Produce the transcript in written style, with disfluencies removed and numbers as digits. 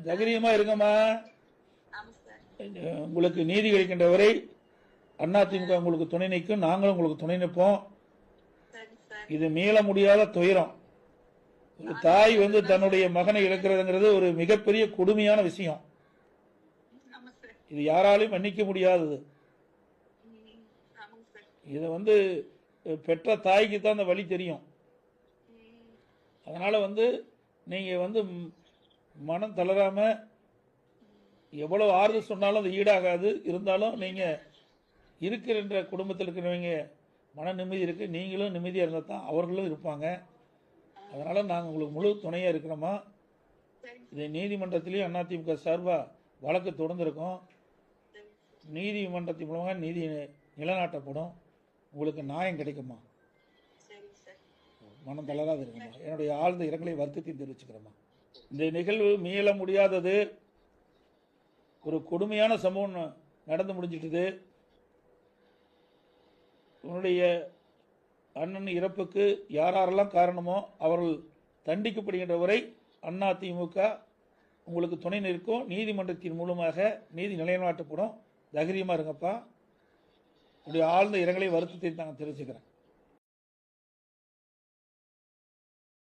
தைரியமா இருங்கம்மா. உங்களுக்கு நீதி கிடைக்கின்ற வரை அதிமுக உங்களுக்கு துணை நிற்கும், நாங்களும் உங்களுக்கு துணை நிற்போம். இது மீள முடியாத துயரம். ஒரு தாய் தன்னுடைய மகனை இழக்கிறதுங்கிறது ஒரு மிகப்பெரிய கொடுமையான விஷயம். இது யாராலையும் மன்னிக்க முடியாதது. இதை பெற்ற தாய்க்கு தான் அந்த வழி தெரியும். அதனால நீங்க மனம் தளராம எவ்வளவு ஆறுதல் சொன்னாலும் அது ஈடாகாது. இருந்தாலும் நீங்க இருக்கிற குடும்பத்தில் இருக்கிறவங்க மன நிம்மதி இருக்கு, நீங்களும் நிம்மதியா இருந்தா தான் அவர்களும் இருப்பாங்க. அதனால நாங்கள் உங்களுக்கு முழு துணையா இருக்கிறோமா. இதை நீதிமன்றத்திலையும் அதிமுக சார்பா வழக்கு தொடர்ந்திருக்கோம். நீதிமன்றத்தின் மூலமாக நீதி நிலைநாட்டப்படும். உங்களுக்கு நியாயம் கிடைக்குமா. மனம் தளராது இருக்குமா. என்னுடைய ஆழ்ந்த இரங்கலை வருத்தத்தையும் தெரிவிச்சுக்கிறோமா. இந்த நிகழ்வு மீள முடியாதது. ஒரு கொடுமையான சம்பவம் நடந்து முடிஞ்சிட்டது. உன்னுடைய அண்ணன் இறப்புக்கு யாரெல்லாம் காரணமோ அவர்கள் தண்டிக்கப்படுகின்ற வரை அதிமுக உங்களுக்கு துணை நிற்கும். நீதிமன்றத்தின் மூலமாக நீதி நிலைநாட்டப்படும். தைரியமா இருங்கப்பா. உடைய ஆழ்ந்த இரங்கலை வருத்தத்தை நான் தெரிவிச்சுக்கிறேன்.